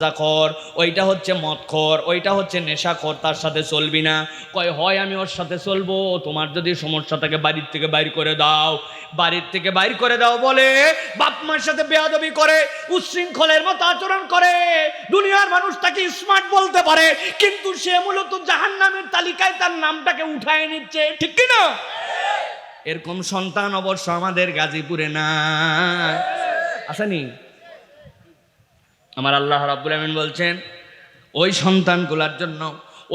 গাঁজাখোর, ওইটা হচ্ছে মদখোর, ওইটা হচ্ছে নেশাখোর, তার সাথে চলবি না। কয় হয় আমি ওর সাথে চলবো, তোমার যদি সমস্যা থাকে বাড়ির থেকে বাইর করে দাও। বাড়ির থেকে বাইর করে দাও বলে বাপ মার সাথে বেয়াদবি করে, উচ্ছৃঙ্খলের মতো আচরণ করে। দুনিয়ার মানুষ তাকে স্মার্ট বলতে পারে, কিন্তু সে মূলত জাহান্নামের তালিকায় তার নামটাকে উঠায় নিচ্ছে, ঠিক কি না? এরকম সন্তান অবশ্য আমাদের গাজীপুরে না, আসেনি? আমার আল্লাহ রাব্বুল আমিন বলছেন ওই সন্তানগুলোর জন্য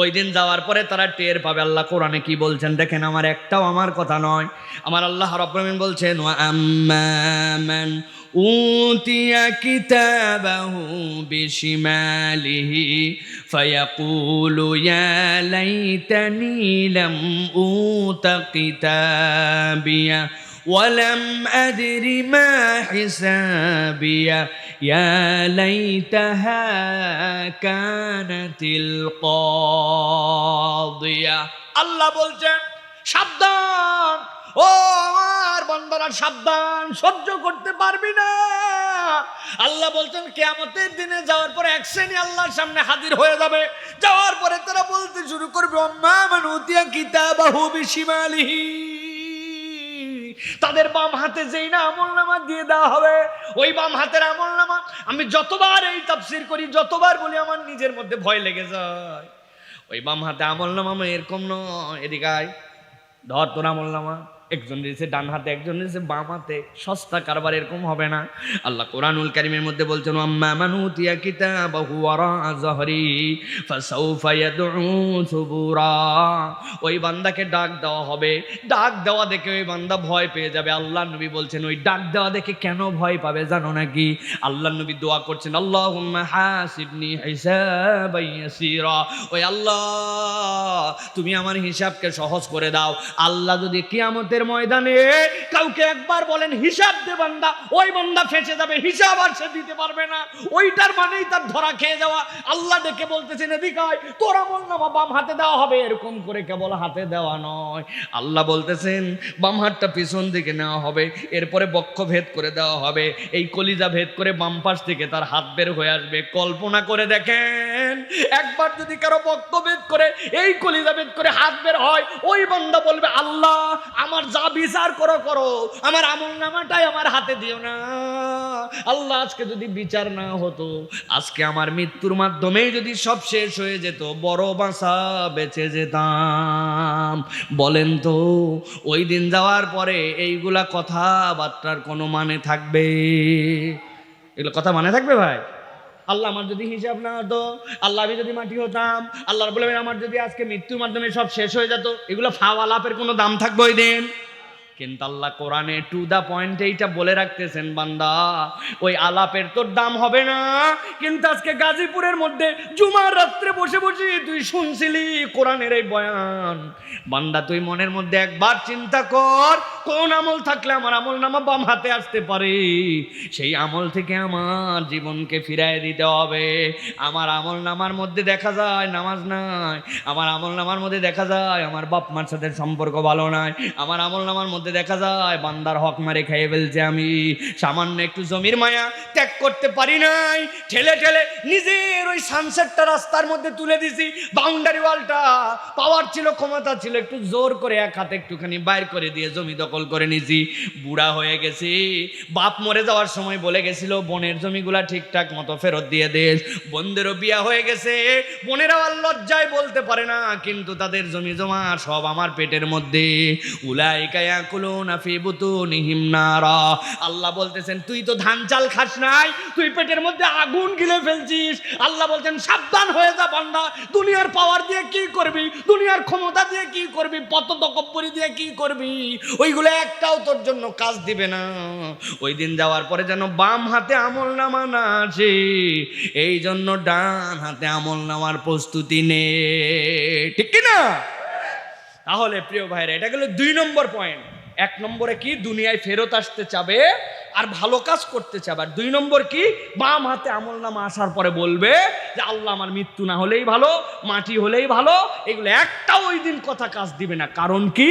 ওই দিন যাওয়ার পরে তারা টের পাবে। আল্লাহ কোরআনে কি বলছেন দেখেন, আমার একটাও আমার কথা নয়। আমার আল্লাহ রাব্বুল আমিন বলছেন ওয়া আম্মা মান উতিয়া কিতাবাহু বিশিমালিহি ফায়াকুলু ইয়া লাইতানি লাম উতা কিতাবিয়া ওয়ালাম আদরি মা হিসাবিয়া ইয়া লাইতাহা কানাতিল কাদিয়া। আল্লাহ বলছেন সাবধান, ও আমার বান্দারা সাবধান, সহ্য করতে পারবি না। আল্লাহ বলছেন কিয়ামতের দিনে যাওয়ার পরে এক শ্রেণী আল্লাহর সামনে হাজির হয়ে যাবে। যাওয়ার পরে তারা বলতে শুরু করবে আম্মা মান উতিয়া কিতাবাহু বিশিমালিহি, তাদের বাম হাতে যেই না আমলনামা দিয়ে দেওয়া হবে, ওই বাম হাতের আমলনামা। আমি যতবার এই তাফসীর করি, যতবার বলি, আমার নিজের মধ্যে ভয় লেগে যায়। ওই বাম হাতে আমলনামা এরকম নয়, এদিকে আয়, ধর তোর আমলনামা। একজন দিয়েছে ডান হাতে, একজন দিয়েছে বাম হাতে, সস্তা কারবার এরকম হবে না। আল্লাহ কোরআনুল কারীমের মধ্যে বলছেন আম্মা মান উতিয়া কিতাবাহু ওয়ারা যহরি ফাসাউফা ইয়াদউ সুবুরা। ওই বান্দাকে ডাক দেওয়া হবে, ডাক দেওয়া দেখে ওই বান্দা ভয় পেয়ে যাবে। আল্লাহ নবী বলছেন ওই ডাক দেওয়া দেখে কেন ভয় পাবে জানো নাকি? আল্লাহ নবী দোয়া করছেন আল্লাহুম্মা হাসিবনি হিসাবান ইয়াসীরা, ওই আল্লাহ তুমি আমার হিসাবকে সহজ করে দাও। আল্লাহ যদি কিয়ামতের ময়দানে কাউকে একবার বলেন হিসাব দে বান্দা, ওই বান্দা ফেঁসে যাবে, হিসাব আর সে দিতে পারবে না। ওইটার মানেই তার ধরা খেয়ে যাওয়া। আল্লাহ ডেকে বলতেছেন এদিকায়, তোর আমলনামা বাম হাতে দেওয়া হবে। এরকম করে কেবল হাতে দেওয়া নয়, আল্লাহ বলতেছেন বাম হাতটা পিছন দিকে নেওয়া হবে, এরপরে বক্ষ ভেদ করে দেওয়া হবে, এই কলিজা ভেদ করে বাম পাশ থেকে তার হাত বের হয়ে আসবে। কল্পনা করে দেখেন, একবার যদি কারো বক্ষ ভেদ করে এই কলিজা ভেদ করে হাত বের হয়, ওই বান্দা বলবে আল্লাহ আমার যা বিচার করো করো, আমার আমলনামাটাই আমার হাতে দিও না। আল্লাহ আজকে যদি বিচার না হতো, আজকে আমার মৃত্যুর মাধ্যমেই যদি সব শেষ হয়ে যেত, বড় বাঁচা বেঁচে যেতাম। বলেন তো ওই দিন যাওয়ার পরে এইগুলা কথাবার্তার কোনো মানে থাকবে? এগুলো কথা মানে থাকবে ভাই? আল্লাহ আমার যদি হিসাব না হতো, আল্লাহ আমি যদি মাটি হতাম, আল্লাহ রাব্বুল আমিন আমার যদি আজকে মৃত্যুর মাধ্যমে সব শেষ হয়ে যেত, এগুলো ফাওয়া লাভের কোনো দাম থাকবে ওই দিন? কিন্তু আল্লাহ কোরআনে টু দা পয়েন্ট এইটা বলে রাখতেছেন বান্দা ওই আলাপের তোর দাম হবে না। কিন্তু আজকে গাজীপুরের মধ্যে জুমার রাত্রে বসে বসে তুই শুনছিলি কোরআনের এই বয়ান। বান্দা তুই মনের মধ্যে একবার চিন্তা কর, কোন আমল থাকলে আমার আমলনামা বাম হাতে আসতে পারে, সেই আমল থেকে আমার জীবনকে ফিরায় দিতে হবে। আমার আমলনামার মধ্যে দেখা যায় নামাজ নাই, আমার আমলনামার মধ্যে দেখা যায় আমার বাপ মার সাথে সম্পর্ক ভালো নাই, আমার আমলনামার মধ্যে দেখা যায় বান্দার হক মারে খেয়ে ফেলছে, আমি সামান্য একটু জমির মায়া ত্যাগ করতে পারি নাই, ঠেলে ঠেলে নিজের ওই সানসেটটা রাস্তার মধ্যে তুলে দিছি, বাউন্ডারি ওয়ালটা পাওয়ার ছিল, ক্ষমতা ছিল, একটু জোর করে এক হাতে একটুখানি বাইর করে দিয়ে জমি দখল করে নিছি। বুড়া হয়ে গেছি, বাপ মরে যাওয়ার সময় বলে গেছিল বোনের জমিগুলা ঠিকঠাক মতো ফেরত দিয়ে দেশ। বোনদেরও বিয়া হয়ে গেছে, বোনেরা আর লজ্জায় বলতে পারে না, কিন্তু তাদের জমি জমা সব আমার পেটের মধ্যে। উলাইকা ইয়াকুলুনা ফি বুতুনিহিম নারা। আল্লাহ বলতেছেন তুই তো ধান চাল খাস নাই, তুই পেটের মধ্যে আগুন গিলে ফেলছিস। আল্লাহ বলছেন সাবধান হয়ে যা বান্দা, দুনিয়ার পাওয়ার দিয়ে কি করবি, দুনিয়ার ক্ষমতা দিয়ে কি করবি, পত তকব্বরি দিয়ে কি করবি, ওইগুলো একটাও তোর জন্য কাজ দিবে না। ওই দিন যাওয়ার পরে যেন বাম হাতে আমলনামা না আসে, এই জন্য ডান হাতে আমলনামার প্রস্তুতি নে, ঠিক কি না? তাহলে প্রিয় ভাইরা, এটা গেল 2 নম্বর পয়েন্ট। 1 নম্বরে কি, দুনিয়ায় ফেরত আসতে চাবে আর ভালো কাজ করতে চাবে। আর 2 নম্বর কি, বাম হাতে আমলনামা আসার পরে বলবে যে আল্লাহ আমার মৃত্যু না হলেই ভালো, মাটি হলেই ভালো। এগুলো একটাও ওই দিন কথা কাজ দিবে না। কারণ কি,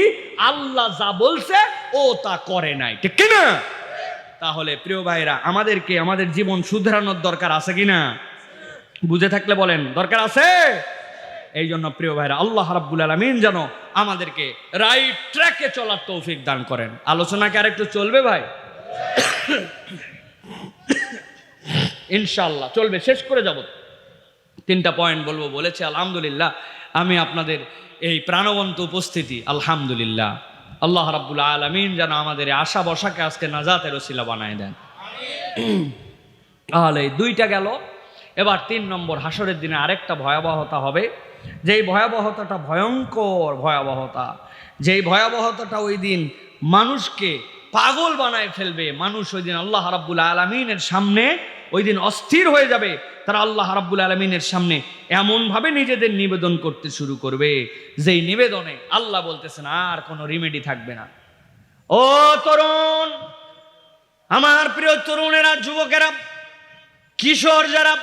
আল্লাহ যা বলছে ও তা করে নাই, ঠিক কি না? তাহলে প্রিয় ভাইরা, আমাদেরকে আমাদের জীবন শুধরানোর দরকার আছে কিনা? বুঝে থাকলে বলেন দরকার আছে। এই জন্য প্রিয় ভাইরা, আল্লাহ রাব্বুল আলামিন যেন আমাদেরকে রাইট ট্র্যাকে চলার তৌফিক দান করেন। আলোচনা কি আরেকটু চলবে ভাই? ইনশাআল্লাহ চলবে, শেষ করে যাব। 3টা পয়েন্ট বলবো বলেছে। আলহামদুলিল্লাহ, আমি আপনাদের এই প্রাণবন্ত উপস্থিতি, আলহামদুলিল্লাহ, আল্লাহ রাব্বুল আলামিন যেন আমাদের আশা বসাকে আজকে নাজাতের ওসিলা বানায় দেন। তাহলে 2টা গেল। এবার 3 নম্বর, হাসরের দিনে আরেকটা ভয়াবহতা হবে, যেই ভয়াবহতাটা ভয়ঙ্কর ভয়াবহতা, যেই ভয়াবহতাটা ওই দিন মানুষকে পাগল বানায় ফেলবে। মানুষ ওই দিন আল্লাহ রাব্বুল আলামিনের সামনে ওই দিন অস্থির হয়ে যাবে। তারা আল্লাহ রাব্বুল আলামিনের সামনে এমনভাবে নিজেদের নিবেদন করতে শুরু করবে, যেই নিবেদনে আল্লাহ বলতেছেন আর কোনো রিমেডি থাকবে না। ও তরুণ, আমার প্রিয় তরুণেরা, যুবকেরা, কিশোর যারা,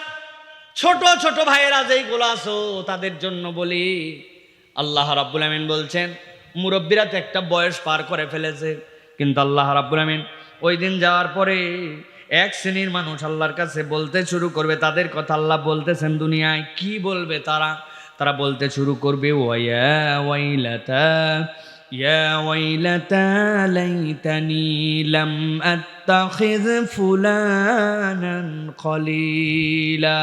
ছোট ছোট ভাইয়েরা যেইগুলো আছো, তাদের জন্য বলি, আল্লাহ রাব্বুল আমিন বলছেন, মুরব্বীরা তো একটা বয়স পার করে ফেলেছে, কিন্তু আল্লাহ রাব্বুল আমিন ওই দিন যাওয়ার পরে এক শ্রেণীর মানুষ আল্লাহর কাছে বলতে শুরু করবে। তাদের কথা আল্লাহ বলতেছেন, দুনিয়ায় কি বলবে তারা বলতে শুরু করবে, ওয়া ওয়াইলাতা ইয়া ওয়াইলাতা লাইতানি লাম আত্তাখিয ফুলানান খলিলা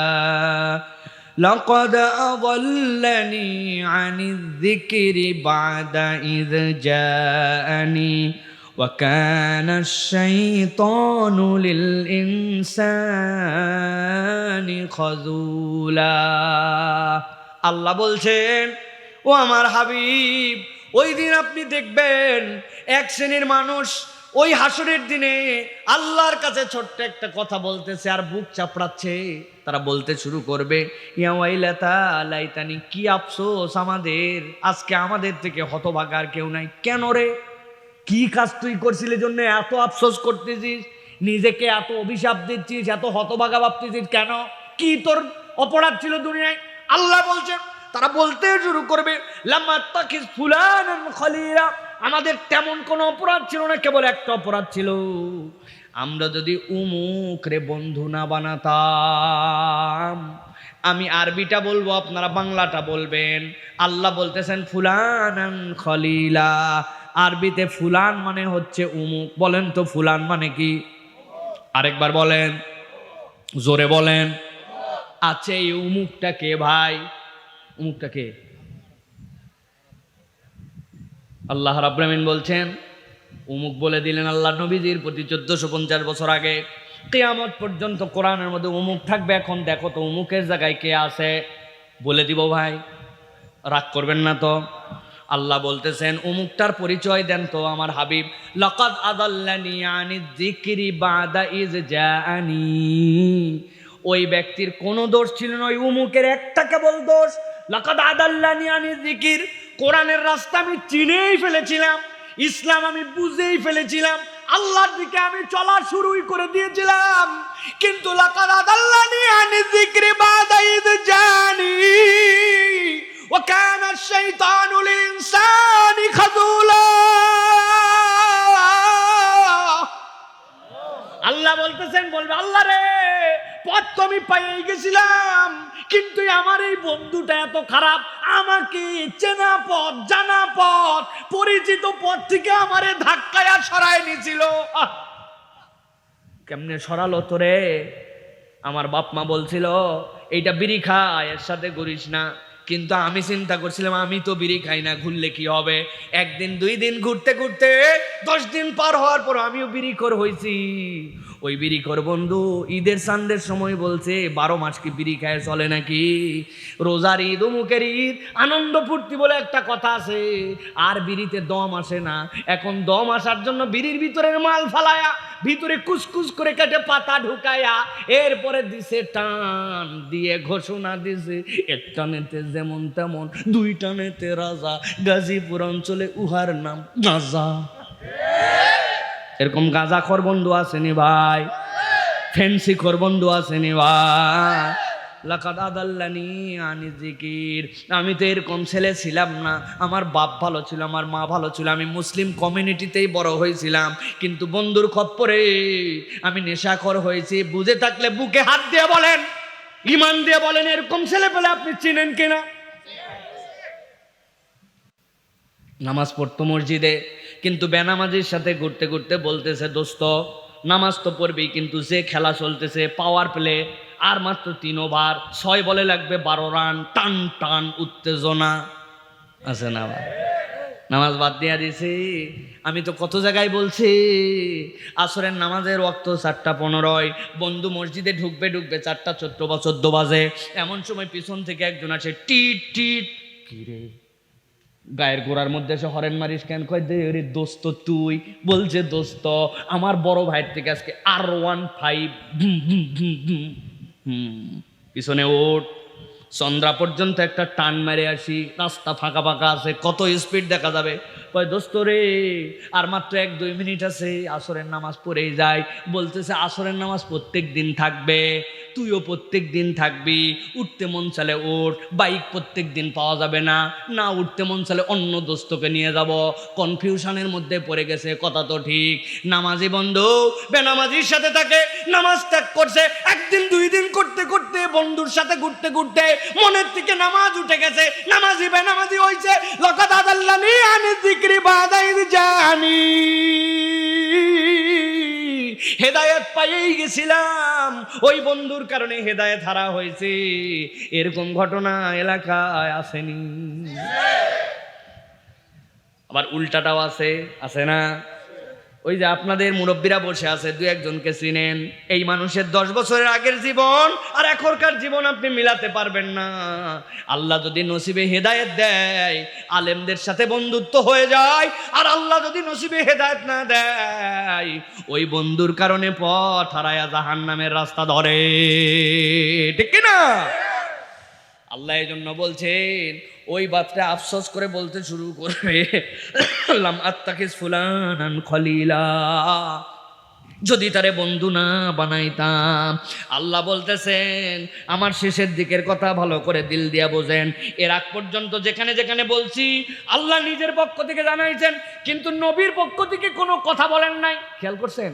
লাকাদ আযাল্লানি আনিয যিকরি বা'দা ইয জাআনি ওয়া কানা আশ-শাইতানু লিল ইনসানি খাযুলা। আল্লাহ বলছেন, ও আমার হাবিব, ওই দিন আপনি দেখবেন এক শ্রেণীর মানুষ ওই হাসরের দিনে আল্লাহর কাছে ছোট্ট একটা কথা বলতেছে আর বুক চাপড়াচ্ছে। তারা বলতে শুরু করবে, ইয়া ওয়াইলাতা লাইতানি, কি আফসোস আমাদের, আজকে আমাদের থেকে হতভাগা আর কেউ নাই। কেন রে, কি কাজ তুই করছিলি জন্য এত আফসোস করতেছিস, নিজেকে এত অভিশাপ দিচ্ছিস, এত হতভাগা ভাবতেছিস কেন? কি তোর অপরাধ ছিল দুনিয়ায়? আল্লাহ বলছেন, তারা বলতে শুরু করবে, লামাত্তাকিজ ফুলানান খলিলা, আমাদের তেমন কোনো অপরাধ ছিল না, কেবল একটা অপরাধ ছিল, আমরা যদি উমুক রে বন্ধু না বানাতাম। আমি আরবিটা বলবো, আপনারা বাংলাটা বলবেন। আল্লাহ বলতেছেন ফুলানান খলিলা, আরবিতে ফুলান মানে হচ্ছে উমুক। বলেন তো ফুলান মানে কি? আরেকবার বলেন, জোরে বলেন। আচ্ছা, এই উমুকটা কে ভাই? উমুকটা কে? আল্লাহ রাব্বুল আমিন বলছেন, উমুক বলে দিলেন আল্লাহ নবীজির প্রতি 1450 বছর আগে। কিয়ামত পর্যন্ত কোরআনের মধ্যে উমুক থাকবে। এখন দেখো তো উমুকের জায়গায় কে আছে, বলে দিব ভাই, রাগ করবেন না তো। আল্লাহ বলতেছেন, উমুকটার পরিচয় দেন তো আমার হাবিব। লাকাদ আযাল্লানি আনিয যিকরি বা'দা ইয জাআনি, ওই ব্যক্তির কোনো দোষ ছিল না, ওই উমুকের একটা কেবল দোষ। লাকাদ আযাল্লানি আনিয যিকির, কোরআনের রাস্তা আমি চিনেই ফেলেছিলাম, ইসলাম আমি বুঝেই ফেলেছিলাম, আল্লাহর দিকে আমি চলা শুরুই করে দিয়েছিলাম, কিন্তু লাকাদ আযাল্লানি আনিয যিকরি বা'দা ইয জাআনি ওয়া কানা আশ-শাইতানু লিল ইনসানি খাযুলা। আল্লাহ বলতেছেন, বলবে আল্লাহ রে, পথ তো আমি পাইয়ে গেছিলাম, কিন্তু আমার এই বন্ধুটা এত খারাপ, আমাকে চেনা পথ, জানা পথ, পরিচিত পথ থেকে আমারে ধাক্কায় সরায় নিয়েছিল। কেমনে সরালো তোরে? আমার বাপ মা বলছিল এইটা বিড়ি খা, এর সাথে ঘুরিস না, কিন্তু আমি চিন্তা করছিলাম আমি তো বিড়ি খাই না, ঘুরলে কি হবে? একদিন 2 দিন ঘুরতে ঘুরতে 10 দিন পার হওয়ার পর আমিও বিড়িখোর হয়েছি। ওই বিড়িখোর বন্ধু ঈদের সান্দের সময় বলছে, 12 মাস কি বিড়ি খায় চলে নাকি? রোজার ঈদ, অমুকের ঈদ, আনন্দ ফুর্তি বলে একটা কথা আছে, আর বিড়িতে দম আসে না। এখন দম আসার জন্য বিড়ির ভিতরের মাল ফালায়া ভিতরে কুচকুচ করে কেটে পাতা ঢুকায়া এরপরে দিছে টান দিয়ে ঘোষণা দিছে, 1 টানেতে যেমন তেমন, 2 টানেতে রাজা, গাজীপুর অঞ্চলে উহার নাম গাঁজা। এরকম গাঁজাখোর বন্ধু আসেনি ভাই? ফেন্সি খোর বন্ধু আসেনি ভাই? লাকাদ আযাল্লানি আনি যিকির, আমি তো এরকম ছেলে ছিলাম না, আমার বাপ ভালো ছিল, আমার মা ভালো ছিল, আমি মুসলিম কমিউনিটিতেই বড় হয়েছিলাম, কিন্তু বন্ধুর খপ্পরে আমি নেশাখোর হয়েছি। বুঝে থাকলে বুকে হাত দিয়ে বলেন, ইমান দিয়ে বলেন এরকম ছেলে পেলে আপনি চিনেন কিনা? নামাজ পড়তো মসজিদে, কিন্তু বেনামাজির সাথে ঘুরতে ঘুরতে বলতেছে, দোস্ত নামাজ তো পড়বি, কিন্তু যে খেলা চলতেছে পাওয়ার প্লে, আর মাত্র 3 ওভার, 6 বলে লাগবে 12 রান, টান টান উত্তেজনা আছে না? নামাজ বাদ দিয়া দিছি। আমি তো কত জায়গায় বলছি আসরের নামাজের ওয়াক্ত 4:15, বন্ধু মসজিদে ঢুকবে 4:14 বা 14 বাজে। এমন সময় পিছন থেকে একজন আসে, টিট টিট, কি রে গায়ের গোড়ার মধ্যে এসে হরেন মারিস কেন? কয় দে রে দোস্ত তুই। বলছে দোস্ত আমার বড় ভাইয়ের থেকে আজকে R15 পিছনে ওঠ, চন্দ্রা পর্যন্ত একটা টান মেরে আসি, রাস্তা ফাঁকা ফাঁকা আছে, কত স্পিড দেখা যাবে। কয় দোস্ত রে আর মাত্র 1-2 মিনিট আছে, আসরের নামাজ পড়েই যায়। বলতেছে আসরের নামাজ প্রত্যেক দিন থাকবে, তুইও প্রত্যেক দিন থাকবি। উঠতে মন চালে ওঠ, বাইক প্রত্যেক দিন পাওয়া যাবে না, না উঠতে মন চালে অন্য দোস্তকে নিয়ে যাব। কনফিউশনের মধ্যে পড়ে গেছে, কথা তো ঠিক। নামাজি বন্ধু বেনামাজির সাথে থাকে, নামাজ ত্যাগ করছে, 1 দিন 2 দিন করতে করতে বন্ধুর সাথে ঘুরতে ঘুরতে মনের থেকে নামাজ উঠে গেছে, নামাজি বেনামাজি হইছে। লাকাদ আদাল্লানি আনি যিকরি বাদা ইয জানি, হেদায়েত পাইয়েই গেছিলাম, ওই বন্ধুর কারণে হেদায়েত হারা হয়েছে। এরকম ঘটনা এলাকায় আসেনি? আবার উল্টাটাও আছে, আছে না? ওই যে আপনাদের মুরব্বীরা বসে আছে, 2-1 জনকে চিনেন, এই মানুষের 10 বছরের আগের জীবন আর এখনকার জীবন আপনি মিলাতে পারবেন না। আল্লাহ যদি নসিবে হেদায়েত দেয়, আলেমদের সাথে বন্ধুত্ব হয়ে যায়, আর আল্লাহ যদি নসিবে হেদায়েত না দেয়, ওই বন্ধুর কারণে পথ হারায়া জাহান্নামের রাস্তা ধরে, ঠিক কিনা? আল্লাহ এই জন্য বলছেন, ওই বাচ্চা আফসোস করে বলতে শুরু করবে, লাম আত্তাখিজ ফুলানান খলিলা, যদি তারে বন্ধু না বানাইতাম। আল্লাহ বলতেছেন আমার শেষের দিকের কথা ভালো করে দিল দিয়া বোঝেন। এর আগ পর্যন্ত যেখানে যেখানে বলছি আল্লাহ নিজের পক্ষ থেকে জানাইছেন, কিন্তু নবীর পক্ষ থেকে কোনো কথা বলেন নাই, খেয়াল করছেন?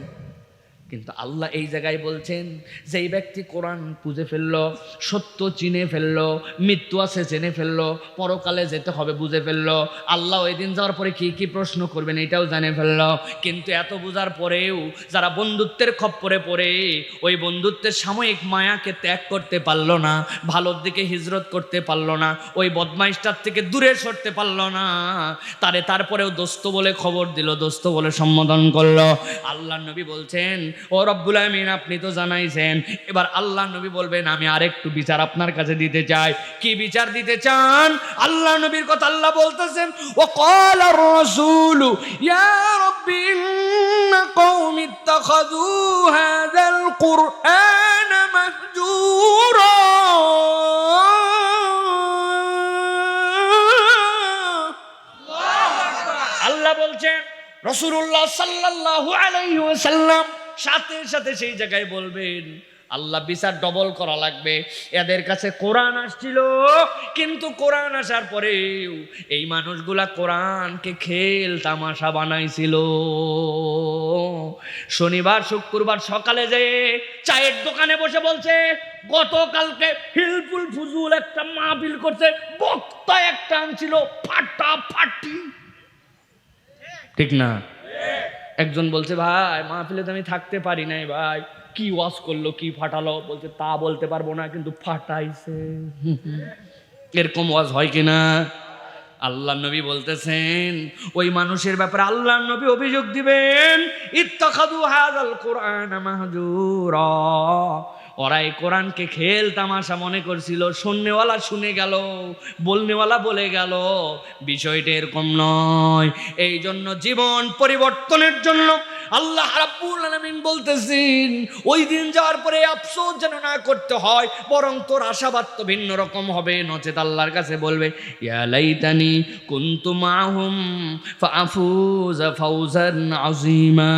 কিন্তু আল্লাহ এই জায়গায় বলছেন, যেই ব্যক্তি কোরআন বুঝে ফেললো, সত্য চিনে ফেললো, মৃত্যু আছে জেনে ফেললো, পরকালে যেতে হবে বুঝে ফেললো, আল্লাহ ওই দিন যাওয়ার পরে কি কি প্রশ্ন করবেন এটাও জানে ফেললো। কিন্তু এত বোঝার পরেও যারা বন্ধুত্বের খপ্পরে পড়ে ওই বন্ধুত্বের সাময়িক মায়াকে ত্যাগ করতে পারলো না, ভালোর দিকে হিজরত করতে পারলো না, ওই বদমাইশটার থেকে দূরে সরতে পারলো না, তারপরেও দোস্ত বলে খবর দিল, দোস্ত বলে সম্বোধন করলো। আল্লাহ নবী বলছেন, ও রব্বুল আমিন আপনি তো জানাইছেন, এবার আল্লাহ নবী বলবেন আমি আরেকটু বিচার আপনার কাছে দিতে চাই। কি বিচার দিতে চান? আল্লাহ নবীর কথা আল্লাহ বলতেছেন, ও ক্বালার রাসূলু ইয়া রাব্বি ইন্না কওমি ইত্তাখাযু হাযাল কুরআনা মাহজুরা। আল্লাহ বলছেন, রাসূলুল্লাহ সাল্লাল্লাহু আলাইহি ওয়াসাল্লাম সাথে সাথে সেই জায়গায় বলবেন আল্লাহ বিচার ডবল করা লাগবে। এদের কাছে কোরআন আসছিল, কিন্তু কোরআন আসার পরেও এই মানুষগুলা কোরআনকে খেল তামাশা বানাইছিল। শনিবার শুক্রবার সকালে যেয়ে চায়ের দোকানে বসে বলছে গতকালকে হিলফুল ফুজুল একটা মাহফিল করছে, বক্তা একটা আনছিল ফাটাফাটি, ঠিক না? একজন বলছে ভাই মাহফিলে তো আমি থাকতে পারি নাই ভাই, কি ওয়াজ করলো, কি ফাটালো। বলছে তা বলতে পারবো না, কিন্তু ফাটাইছে। এরকম ওয়াজ হয় কিনা? আল্লাহ নবী বলতেছেন ওই মানুষের ব্যাপারে আল্লাহ নবী অভিযোগ দিবেন, ইত্তাখাযু হাযাল কুরআনা মাহজুরা। ওরা এই কোরআনকে খেল তামাশা মনে করছিল, শুননেওয়ালা শুনে গেল, বলনেওয়ালা বলে গেল। বিষয়টা এরকম নয়। এই জন্য জীবন পরিবর্তনের জন্য আল্লাহ রাব্বুল আলামিন বলতেছেন ওই দিন যাওয়ার পরে আফসোস যেন না করতে হয়, বরং তোর আশাবাদ তো ভিন্ন রকম হবে। নচেত আল্লাহর কাছে বলবে ইয়া লাইতানি কুনতু মাহুম ফাআফুযা ফাওজান আযীমা।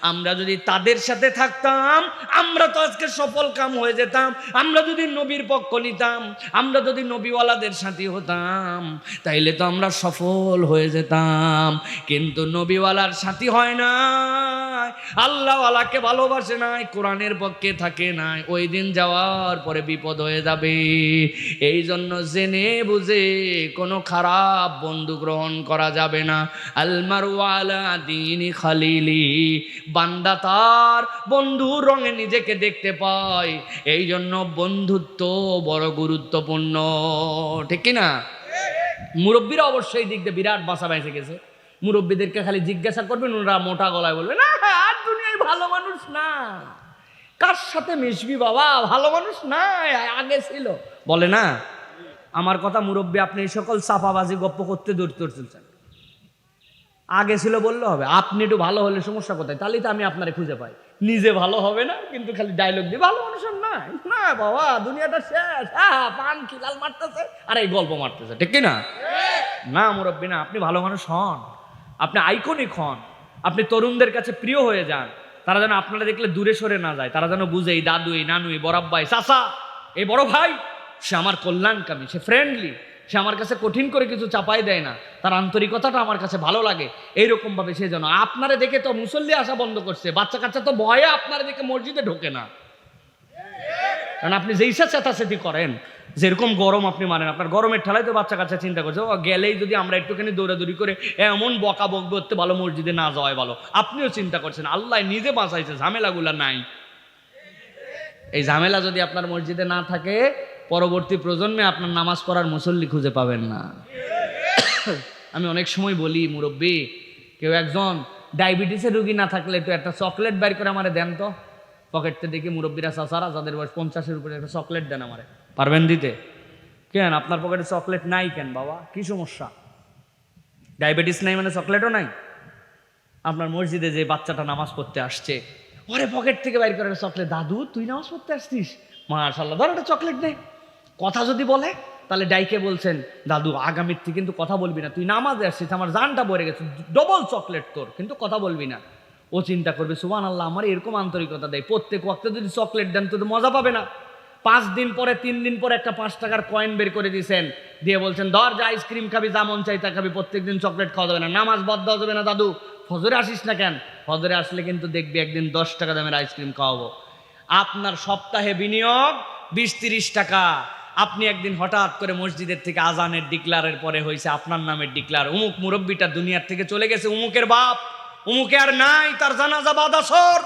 আমরা যদি তাদের সাথে থাকতাম আমরা তো আজকে সফল কাম হয়ে যেতাম। আমরা যদি নবীর পক্ষ নিতাম, আমরা যদি নবীওয়ালাদের সাথী হতাম, তাইলে তো আমরা সফল হয়ে যেতাম। কিন্তু নবীওয়ালার সাথী হয় না, নাই, আল্লাহওয়ালাকে ভালোবাসে নাই, কোরআনের পক্ষে থাকে নাই, ওই দিন যাওয়ার পরে বিপদ হয়ে যাবে। এই জন্য জেনে বুঝে কোনো খারাপ বন্ধু গ্রহণ করা যাবে না। আলমারু আলা দীনি খালিলি, বান্দা তার বন্ধুর রঙে নিজেকে দেখতে পায়। এই জন্য বন্ধুত্ব বড় গুরুত্বপূর্ণ, ঠিক কিনা? মুরব্বীরা অবশ্যই দিক দিয়ে বিরাট বাসা বেঁচে গেছে। মুরব্বীদেরকে খালি জিজ্ঞাসা করবেন, ওরা মোটা গলায় বলবে না আর দুনিয়ায় ভালো মানুষ না, কার সাথে মিশবি বাবা, ভালো মানুষ না, আগে ছিল, বলে না। আমার কথা মুরব্বী, আপনি এই সকল চাপাবাজি গপ্প করতে দূর চলছেন। আগে ছিল বললে হবে, আপনি একটু ভালো হলে সমস্যা কোথায়? তাহলেই তো আমি আপনারে খুঁজে পাই। নিজে ভালো হবে না কিন্তু খালি ডায়লগ দিয়ে ভালো মানুষের নাই, না বাবা দুনিয়াটা শেষ, হ্যাঁ পান খিলাল মারতেছে আর এই গল্প মারতেছে, ঠিক কিনা? না মুরব্বী না, আপনি ভালো মানুষ হন, আপনি আইকনিক হন, আপনি তরুণদের কাছে প্রিয় হয়ে যান। তারা যেন আপনারা দেখলে দূরে সরে না যায়, তারা যেন বুঝে এই দাদু, এই নানু, এই বড়াব্বাই, চাচা, এই বড় ভাই, সে আমার কল্যাণকামী, সে ফ্রেন্ডলি, সে আমার কাছে কঠিন করে কিছু চাপাই দেয় না, তার আন্তরিকতাটা আমার কাছে ভালো লাগে। এইরকম ভাবে সে যেন, আপনারে দেখে তো মুসল্লি আসা বন্ধ করছে, বাচ্চা কাচ্চা তো ভয়ে আপনারা দেখে মসজিদে ঢোকে না, কারণ আপনি যেই চেঁচাচেঁতি করেন, যেরকম গরম আপনি মানেন, আপনার গরমের ঠেলায় তো বাচ্চা কাচ্চা চিন্তা করছে, ও গেলেই যদি আমরা একটুখানি দৌড়াদৌড়ি করে এমন বকা বকবে, হতে ভালো মসজিদে না যাওয়াই ভালো। আপনিও চিন্তা করছেন, আল্লাহ নিজে বাঁচাইছে, ঝামেলাগুলা নাই। এই ঝামেলা যদি আপনার মসজিদে না থাকে, পরবর্তী প্রজন্মে আপনার নামাজ পড়ার মুসল্লি খুঁজে পাবেন না। আমি অনেক সময় বলি, মুরব্বী কেউ একজন ডায়াবেটিসের রুগী না থাকলে একটু একটা চকলেট বের করে আমারে দেন তো। পকেটতে দেখি মুরব্বীরা চাচারা যাদের বয়স 50-এর উপরে একটা চকলেট দেন আমারে, পারবেন দিতে? কেন আপনার পকেটে চকলেট নাই কেন বাবা, কি সমস্যা? ডায়াবেটিস নাই মানে চকলেটও নাই? আপনার মসজিদে যে বাচ্চাটা নামাজ পড়তে আসছে, ওরে পকেট থেকে বাইর করে চকলেট, দাদু তুই নামাজ পড়তে আসছিস, মাশাআল্লাহ, ধর একটা চকলেট নে। কথা যদি বলে তাহলে ডাইকে বলছেন, দাদু আগামীর থেকে কিন্তু কথা বলবি না, তুই নামাজে আসছিস, আমার জানটা ভরে গেছে, ডবল চকলেট তোর, কিন্তু কথা বলবি না। ও চিন্তা করবে, সুবহানাল্লাহ, আমার এরকম আন্তরিকতা দেয়, প্রত্যেক ওয়াক্তে যদি চকলেট দেন তো মজা পাবে না। 5 দিন পরে 3 দিন পরে একটা 5 টাকার কয়েন বের করে দিয়েছেন, দিয়ে বলছেন ধর যা আইসক্রিম খাবি, যা মন চাই তা খাবি, প্রত্যেকদিন চকলেট খাওয়া যাবে না, নামাজ বাদ দেওয়া যাবে না। দাদু ফজরে আসিস না কেন? ফজরে আসলে কিন্তু দেখবি একদিন 10 টাকা দামের আইসক্রিম খাওয়াবো। আপনার সপ্তাহে বিনিয়োগ 20-30 টাকা। আপনি একদিন হঠাৎ করে মসজিদের থেকে আজানের ডিক্লারের পরে হয়েছে আপনার নামের ডিক্লার, অমুক মুরব্বীটা দুনিয়ার থেকে চলে গেছে, অমুকের বাপ, অমুকে আর নাই, তার জানাজা বাদ আসর।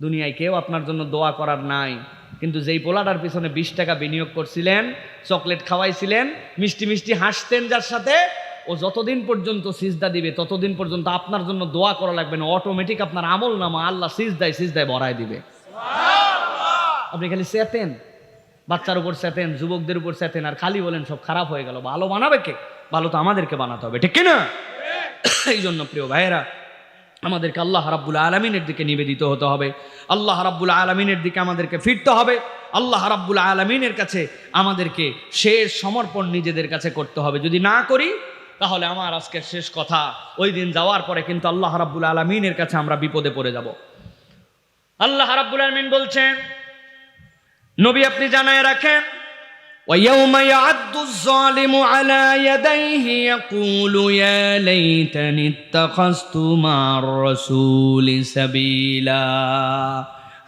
দুনিয়ায় কেউ আপনার জন্য দোয়া করার নাই, কিন্তু যেই পোলাটার পিছনে 20 টাকা বিনিয়োগ করছিলেন, চকলেট খাওয়াইছিলেন, মিষ্টি মিষ্টি হাসতেন যার সাথে, ও যতদিন পর্যন্ত সিজদা দিবে ততদিন পর্যন্ত আপনার জন্য দোয়া করা লাগবে না, অটোমেটিক আপনার আমল নামা আল্লাহ সিজদায় ভরায় দিবে। আপনি খালি চেতেন, বাচ্চার উপর চেতেন, যুবকদের উপর চেতেন, আর খালি বলেন সব খারাপ হয়ে গেল। ভালো বানাবে কে? ভালো তো আমাদেরকে বানাতে হবে, ঠিক কিনা? এই জন্য প্রিয় ভাইয়েরা, আমাদেরকে আল্লাহ রাব্বুল আলামিনের দিকে নিবেদিত হতে হবে, আল্লাহ রাব্বুল আলামিনের দিকে আমাদেরকে ফিরতে হবে, আল্লাহ রাব্বুল আলামিনের কাছে আমাদেরকে শেষ সমর্পণ নিজেদের কাছে করতে হবে। যদি না করি তাহলে আমার আজকের শেষ কথা, ওই দিন যাওয়ার পরে কিন্তু আল্লাহ রাব্বুল আলামিনের কাছে আমরা বিপদে পড়ে যাব। আল্লাহ রাব্বুল আলামিন বলছেন, নবী আপনি জানায় রাখেন, وَيَوْمَ يَعَضُّ الظَّالِمُ عَلَى يَدَيْهِ يَقُولُ يَا لَيْتَنِي اتَّخَذْتُ مَعَ الرَّسُولِ سَبِيلًا।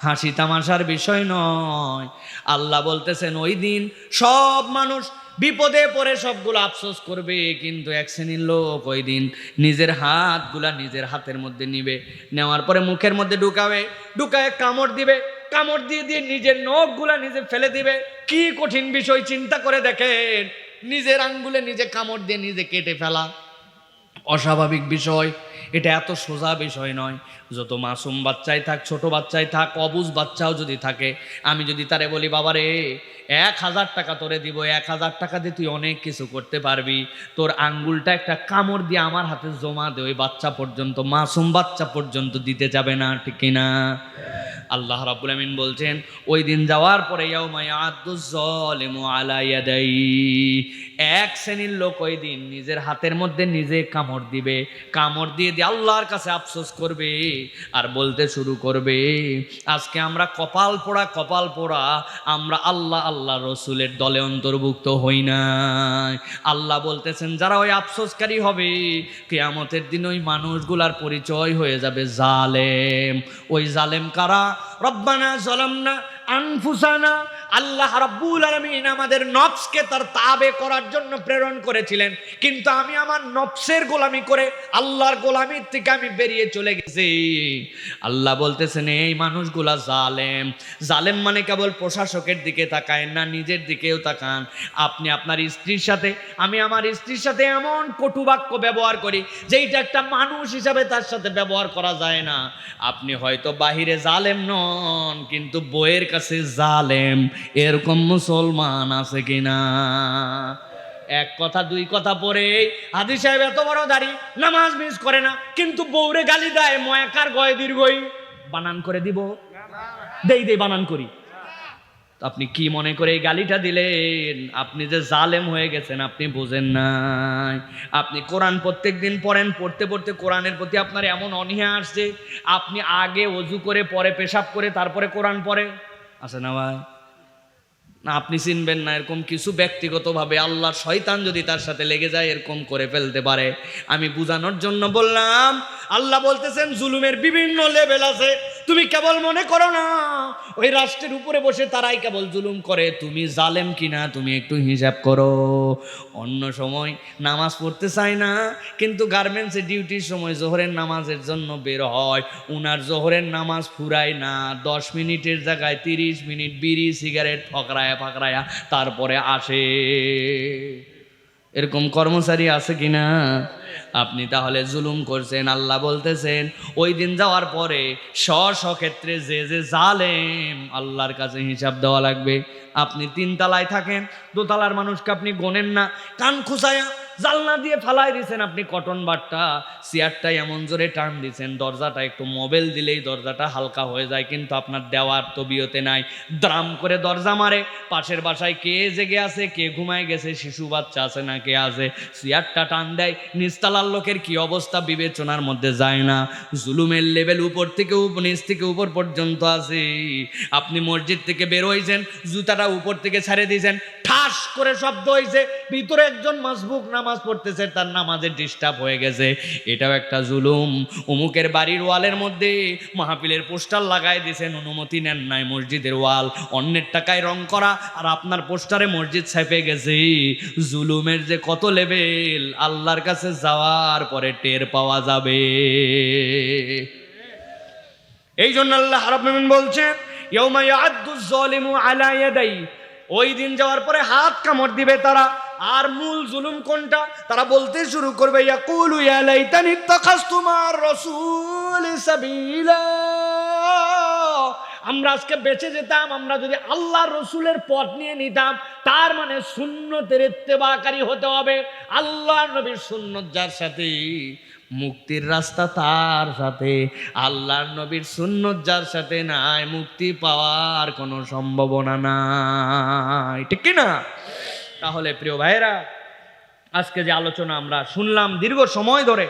হাসি তামাশার বিষয় নয়, আল্লাহ বলতেছেন ওই দিন সব মানুষ বিপদে পড়ে সবগুলো আফসোস করবে, কিন্তু এক শ্রেণীর লোক ওই দিন নিজের হাতগুলা নিজের হাতের মধ্যে নিবে, নেওয়ার পরে মুখের মধ্যে ঢুকায় কামড় দিবে, কামড় দিয়ে নিজের নখগুলা নিজে ফেলে দিবে। কি কঠিন বিষয় চিন্তা করে দেখেন, নিজের আঙ্গুলে নিজে কামড় দিয়ে নিজে কেটে ফেলা অস্বাভাবিক বিষয়, এটা এত সোজা বিষয় নয়। যত মাসুম বাচ্চাই থাক, ছোট বাচ্চাই থাক, অবুঝ বাচ্চাও যদি থাকে, আমি যদি তারে বলি বাবা রে 1000 টাকা তোরে দিব, 1000 টাকা দিয়ে তুই অনেক কিছু করতে পারবি, তোর আঙ্গুলটা একটা কামড় দিয়ে আমার হাতে জমা দে, ওই বাচ্চা পর্যন্ত, মাসুম বাচ্চা পর্যন্ত দিতে যাবে না, ঠিক কিনা? আল্লাহ রাব্বুল আমিন বলছেন ওই দিন যাওয়ার পরে ইয়াউমা ইয়াআদ্দুজ যালিমু আলা ইয়াদাই, এক শ্রেণীর লোক ওই দিন নিজের হাতের মধ্যে নিজে কামড় দিবে, কামড় দিয়ে আল্লাহর কাছে আফসোস করবে আর বলতে শুরু করবে আজকে আমরা কপাল পোড়া আমরা আল্লাহ রসুলের দলে অন্তর্ভুক্ত হই নাই। আল্লাহ বলতেছেন যারা ওই আফসোসকারী হবে কিয়ামতের দিন ওই মানুষগুলার পরিচয় হয়ে যাবে জালেম। ওই জালেম কারা? রব্বানা যালামনা আনফুসানা, আল্লাহ রাব্বুল আলামিন আমাদের নফসকে তার তাবে করার জন্য প্রেরণ করেছিলেন, কিন্তু আমি আমার নফসের গোলামি করে আল্লাহর গোলামির থেকে আমি বেরিয়ে চলে গেছি। আল্লাহ বলতেছেন এই মানুষগুলা জালেম। জালেম মানে কেবল প্রশাসকের দিকে তাকায় না, নিজের দিকেও তাকান। আপনি আপনার স্ত্রীর সাথে, আমি আমার স্ত্রীর সাথে এমন কটু বাক্য ব্যবহার করি যেইটা একটা মানুষ হিসাবে তার সাথে ব্যবহার করা যায় না। আপনি হয়তো বাহিরে জালেম নন, কিন্তু বইয়ের কাছে জালেম। এরকম মুসলমান আছে কিনা? এক কথা দুই কথা পরে হাদি সাহেব এত বড় দাড়ি, নামাজ মিস করে না, কিন্তু বউরে গালি দেয় ময়াকার গয় দীর্ঘই। বানান করে দিব? দেই বানান করি। আপনি কি মনে করে এই গালিটা দিলেন? আপনি যে জালেম হয়ে গেছেন আপনি বুঝেন নাই। আপনি কোরআন প্রত্যেকদিন পড়েন, পড়তে পড়তে কোরআনের প্রতি আপনার এমন অনীহা আসছে আপনি আগে ওযু করে পরে পেশাব করে তারপরে কোরআন পড়ে। আছে না ভাই? না আপনি চিনবেন না, এরকম কিছু ব্যক্তিগতভাবে আল্লাহর শয়তান যদি তার সাথে লেগে যায় এরকম করে ফেলতে পারে। আমি বুঝানোর জন্য বললাম। আল্লাহ বলতেছেন জুলুমের বিভিন্ন লেভেল আছে, তুমি কেবল মনে করো না ওই রাষ্ট্রের উপরে বসে তারাই কেবল জুলুম করে, তুমি জালেম কিনা তুমি একটু হিসাব করো। অন্য সময় নামাজ পড়তে চায় না, কিন্তু গার্মেন্টসে ডিউটির সময় জোহরের নামাজের জন্য বের হয়, উনার জোহরের নামাজ ফুরায় না, 10 মিনিটের জায়গায় 30 মিনিট বিড়ি সিগারেট ফকরায়া তারপরে আসে। এরকম কর্মচারী আছে কিনা? আপনি তাহলে জুলুম করছেন। আল্লাহ বলতেছেন ওই দিন যাওয়ার পরে স্বক্ষেত্রে যে যে জালেম আল্লাহর কাছে হিসাব দেওয়া লাগবে। আপনি 3 তলায় থাকেন, 2 তলার মানুষকে আপনি গোনেন না, কান খুঁচায়া জালনা দিয়ে ফালাই দিয়েছেন আপনি কটন বাটটা, চেয়ারটা এমন জোরে টান দিয়েছেন দরজাটা একটু মোবাইল দিলেই দরজাটা হালকা হয়ে যায়, কিন্তু আপনার দেওয়ার তবিয়তে নাই। দ্রাম করে দরজা মারে, পাশের বাসায় কে জেগে আছে, কে ঘুমায় গেছে, শিশু বাচ্চা আছে না কে আছে, চেয়ারটা টান দেয়। নিচতলার লোকের কি অবস্থা বিবেচনার মধ্যে যায় না। জুলুমের লেভেল উপর থেকে নিচ থেকে উপর পর্যন্ত আছে। আপনি মসজিদ থেকে বের হয়েছেন, জুতাটা উপর থেকে ছাড়ে দিয়েছেন, ঠাস করে শব্দ হয়েছে, ভিতরে একজন মাসবুক নামাজ পড়তেছে, তার নামাজের ডিস্টার্ব হয়ে গেছে, এটাও একটা জুলুম। অমুকের বাড়ির ওয়ালের মধ্যে মাহফিলের পোস্টার লাগাই দিয়েছেন, অনুমতি নেন নাই মসজিদের ওয়াল, অন্যের টাকায় রং করা, আর আপনার পোস্টারে মসজিদ ছাপে গেছে। জুলুমের যে কত লেভেল আল্লাহর কাছে যাওয়ার পরে টের পাওয়া যাবে। এই জন্য আল্লাহ রাব্বুল আমিন বলছেন ইয়াউমা ইয়াআদ্দুজ যালিমু আলা ইয়াদাই, ওই দিন যাওয়ার পরে হাত কামড় দিবে তারা। আর মূল জুলুম কোনটা? তারা বলতে শুরু করবে ইয়াকুলু ইয়া লাইতানি ইত্তাখাযতু মা'আর রাসূলি সাবিলা, আমরা আজকে বেঁচে যেতাম, আমরা যদি আল্লাহর রসুলের পথ নিয়ে নিতাম। তার মানে সুন্নতের ইত্তেবাকারী হতে হবে। আল্লাহর নবীর সুন্নত যার সাথে, মুক্তির রাস্তা তার সাথে। আল্লাহর নবীর সুন্নত যার সাথে নাই, মুক্তি পাওয়ার কোনো সম্ভাবনা নাই, ঠিক কি না? তাহলে প্রিয় ভাইরা, আজকে যে আলোচনা আমরা শুনলাম দীর্ঘ সময় ধরে,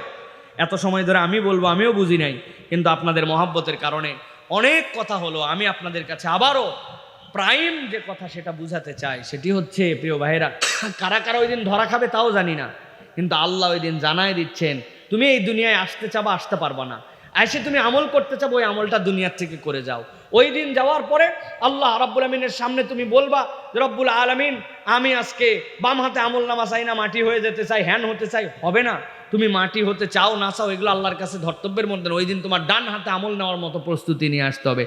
এত সময় ধরে আমি বলবো আমিও বুঝি নাই, কিন্তু আপনাদের মহব্বতের কারণে অনেক কথা হলো। আমি আপনাদের কাছে আবারও প্রাইম যে কথা সেটা বুঝাতে চাই, সেটি হচ্ছে প্রিয় ভাইরা, কারা কারা ওই দিন ধরা খাবে তাও জানি না, কিন্তু আল্লাহ ওই দিন জানাই দিচ্ছেন তুমি এই দুনিয়ায় আসতে চাবা, আসতে পারবা না। এসে তুমি আমল করতে চাবো, ওই আমলটা দুনিয়ার থেকে করে যাও। ওই দিন যাওয়ার পরে আল্লাহ রাব্বুল আমিনের সামনে তুমি বলবা রব্বুল আলামিন, আমি আজকে বাম হাতে আমল নামা চাই না, মাটি হয়ে যেতে চাই, হ্যান হতে চাই। হবে না। তুমি মাটি হতে চাও না চাও এগুলো আল্লাহর কাছে ধর্তব্যের মধ্যে না। ওই দিন তোমার ডান হাতে আমল নেওয়ার মতো প্রস্তুতি নিয়ে আসতে হবে।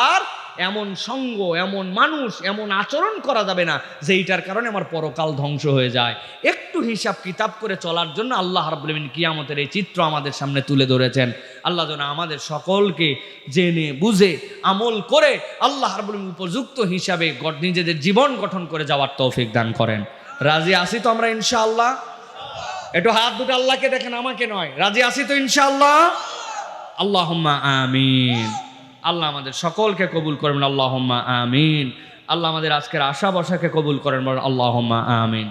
আর এমন সঙ্গ, এমন মানুষ, এমন আচরণ করা যাবে না যেইটার কারণে আমার পরকাল ধ্বংস হয়ে যায়। একটু হিসাব কিতাব করে চলার জন্য আল্লাহ রাব্বুল আমিন কিয়ামতের এই চিত্র আমাদের সামনে তুলে ধরেছেন। আল্লাহ যেন আমাদের সকলকে জেনে বুঝে আমল করে আল্লাহ রাব্বুল আমিন উপযুক্ত হিসাবে নিজেদের জীবন গঠন করে যাওয়ার তৌফিক দান করেন। রাজি আছি তো আমরা ইনশাআল্লাহ? একটু হাত দুটো আল্লাহকে দেখেন, আমাকে নয়। রাজি আছি তো ইনশাআল্লাহ? আল্লাহুম্মা আমিন। আল্লাহ আমাদের সকলকে কবুল করবেন, আল্লাহুম্মা আমিন। আল্লাহ আমাদের আজকের আশা বসাকে কবুল করেন, আল্লাহুম্মা আমিন।